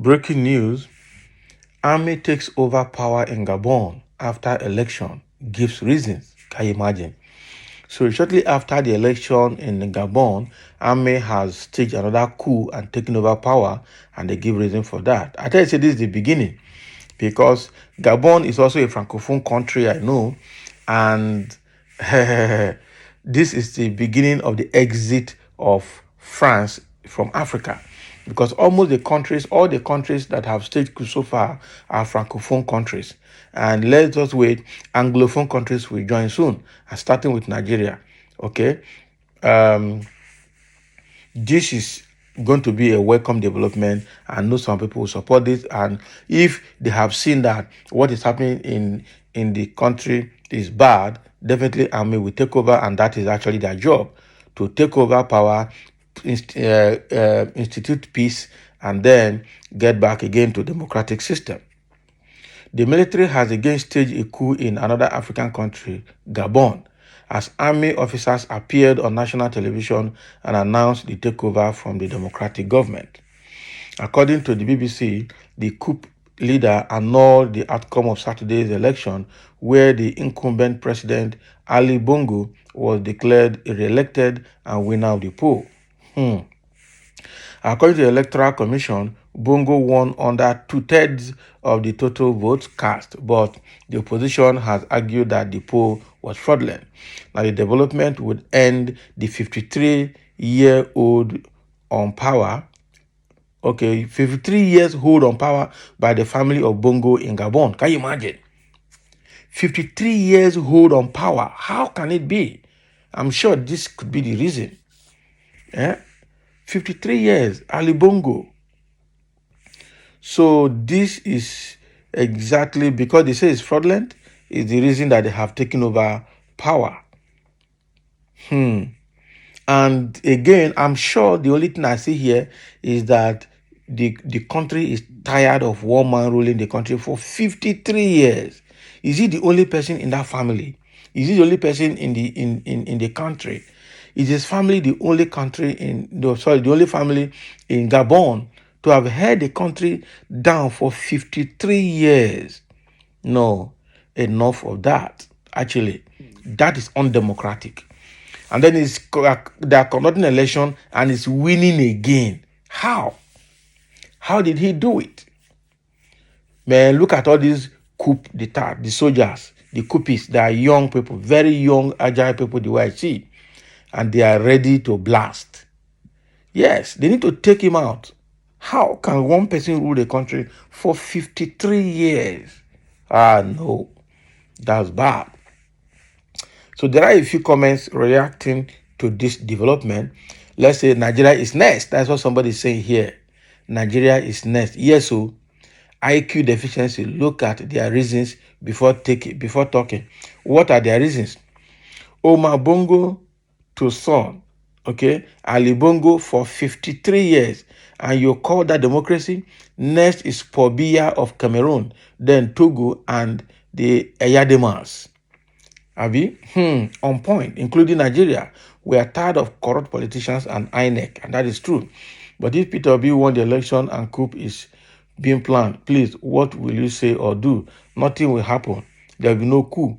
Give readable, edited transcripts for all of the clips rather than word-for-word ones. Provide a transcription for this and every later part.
Breaking news: Army takes over power in Gabon after election, gives reasons. Can you imagine? So shortly after the election in Gabon, Army has staged another coup and taken over power, and they give reason for that. I tell you, say this is the beginning, because Gabon is also a francophone country, I know, and this is the beginning of the exit of France from Africa, because all the countries that have staged coup so far are francophone countries, and let's just wait, anglophone countries will join soon, and starting with Nigeria. Okay, um, this is going to be a welcome development. I know some people will support this, and if they have seen that what is happening in the country is bad, definitely army will take over, and that is actually their job, to take over power, institute peace, and then get back again to democratic system. The military has again staged a coup in another African country, Gabon, as army officers appeared on national television and announced the takeover from the democratic government. According to the BBC, the coup leader annulled the outcome of Saturday's election, where the incumbent president Ali Bongo was declared re-elected and winner of the poll. According to the Electoral Commission, Bongo won under two-thirds of the total votes cast, but the opposition has argued that the poll was fraudulent. Now, the development would end the 53-year-old on power. 53 years hold on power by the family of Bongo in Gabon. Can you imagine? 53 years hold on power. How can it be? I'm sure this could be the reason. 53 years, Ali Bongo. So this is exactly because they say it's fraudulent, is the reason that they have taken over power. And again, I'm sure the only thing I see here is that the country is tired of one man ruling the country for 53 years. Is he the only person in that family? Is he the only person in the country? Is his family the only the only family in Gabon to have held the country down for 53 years? No, enough of that. Actually, that is undemocratic. And then they are conducting an election and is winning again. How? How did he do it? Man, look at all these coup d'etat, the soldiers, the coupists. They are young people, very young, agile people, the way I see. And they are ready to blast. Yes, they need to take him out. How can one person rule the country for 53 years? No, that's bad. So there are a few comments reacting to this development. Let's say Nigeria is next. That's what somebody is saying here. Nigeria is next. Yes, so IQ deficiency. Look at their reasons before talking. What are their reasons? Omar Bongo to son, Ali Bongo for 53 years, and you call that democracy? Next is Pobia of Cameroon, then Togo and the Eyademans. Abi, on point, including Nigeria. We are tired of corrupt politicians and INEC, and that is true. But if Peter Obi won the election and coup is being planned, please, what will you say or do? Nothing will happen. There will be no coup.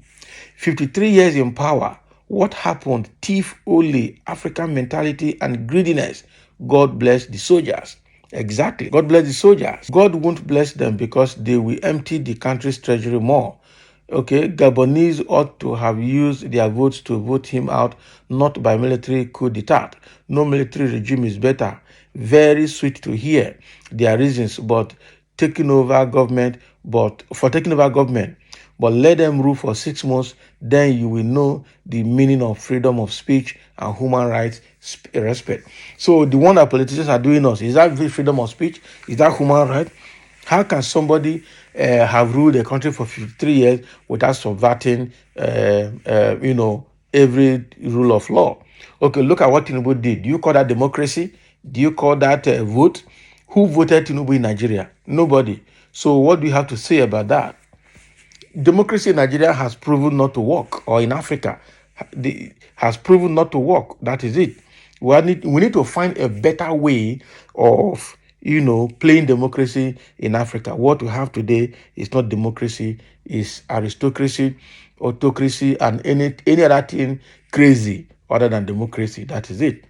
53 years in power. What happened? Thief only, African mentality and greediness. God bless the soldiers. Exactly. God bless the soldiers. God won't bless them because they will empty the country's treasury more. Gabonese ought to have used their votes to vote him out, not by military coup d'etat. No military regime is better. Very sweet to hear their reasons, but taking over government, but let them rule for 6 months, then you will know the meaning of freedom of speech and human rights respect. So the one that politicians are doing us, is that freedom of speech? Is that human right? How can somebody have ruled the country for 53 years without subverting, every rule of law? Okay, look at what Tinubu did. Do you call that democracy? Do you call that vote? Who voted Tinubu in Nigeria? Nobody. So what do you have to say about that? Democracy in Nigeria has proven not to work, or in Africa has proven not to work. That is it. We need to find a better way of playing democracy in Africa. What we have today is not democracy, it's aristocracy, autocracy, and any other thing crazy other than democracy. That is it.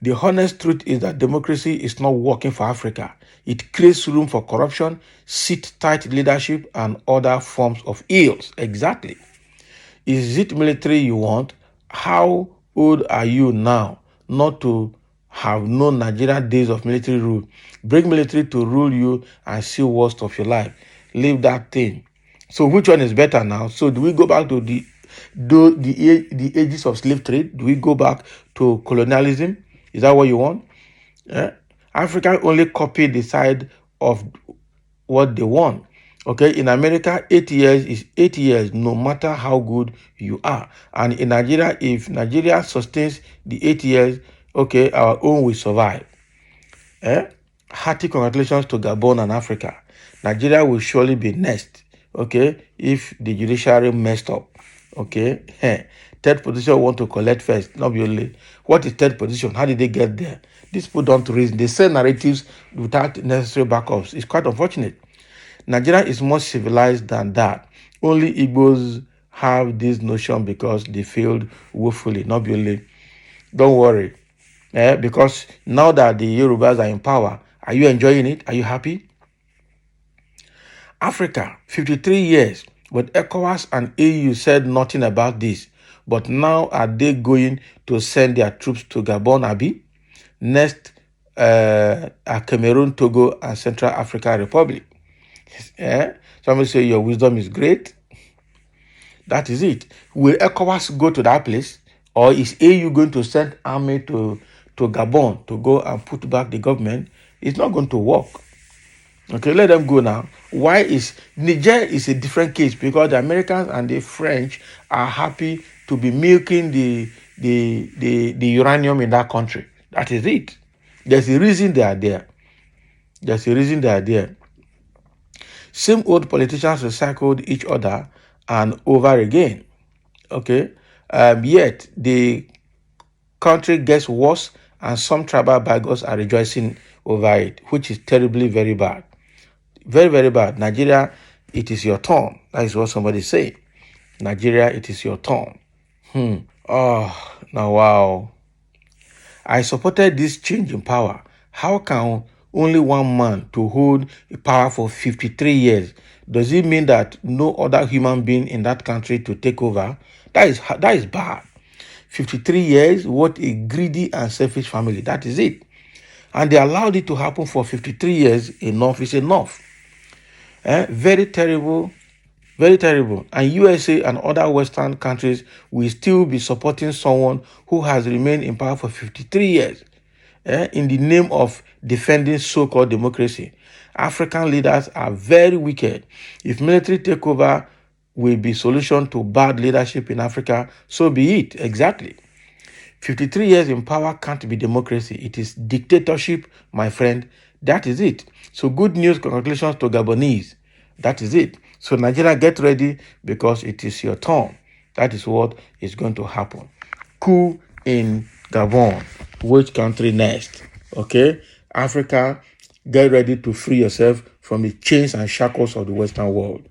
The honest truth is that democracy is not working for Africa. It creates room for corruption, seat-tight leadership, and other forms of ills. Exactly. Is it military you want? How old are you now not to have known Nigerian days of military rule? Bring military to rule you and see worst of your life. Leave that thing. So which one is better now? So do we go back to the ages of slave trade? Do we go back to colonialism? Is that what you want? Yeah. Africa only copied the side of what they want. Okay, in America, 8 years is 8 years, no matter how good you are. And in Nigeria, if Nigeria sustains the 8 years, okay, our own will survive. Hearty congratulations to Gabon and Africa. Nigeria will surely be next, okay, if the judiciary messed up. Okay, third position want to collect first, not really. What is third position? How did they get there? These people don't reason. They say narratives without necessary backups. It's quite unfortunate. Nigeria is more civilized than that. Only Igbos have this notion because they failed woefully, not really. Don't worry. Because now that the Yorubas are in power, are you enjoying it? Are you happy? Africa, 53 years, but ECOWAS and EU said nothing about this. But now are they going to send their troops to Gabon, Abi? Next, Cameroon, Togo, and Central African Republic. Somebody say your wisdom is great. That is it. Will ECOWAS go to that place? Or is AU going to send army to Gabon to go and put back the government? It's not going to work. Okay, let them go now. Why is Niger is a different case because the Americans and the French are happy to be milking the uranium in that country. That is it. There's a reason they are there. Same old politicians recycled each other and over again. Okay, yet the country gets worse, and some tribal bigots are rejoicing over it, which is terribly very bad. Very, very bad. Nigeria, it is your turn. That is what somebody say. Nigeria, it is your turn. Oh, now wow. I supported this change in power. How can only one man to hold power for 53 years? Does it mean that no other human being in that country to take over? That is bad. 53 years, what a greedy and selfish family. That is it. And they allowed it to happen for 53 years. Enough is enough. Very terrible, very terrible. And USA and other Western countries will still be supporting someone who has remained in power for 53 years in the name of defending so-called democracy. African leaders are very wicked. If military takeover will be solution to bad leadership in Africa, so be it. Exactly. 53 years in power can't be democracy. It is dictatorship, my friend. That is it. So good news, congratulations to Gabonese. That is it. So Nigeria, get ready because it is your turn. That is what is going to happen. Coup in Gabon. Which country next? Okay? Africa, get ready to free yourself from the chains and shackles of the Western world.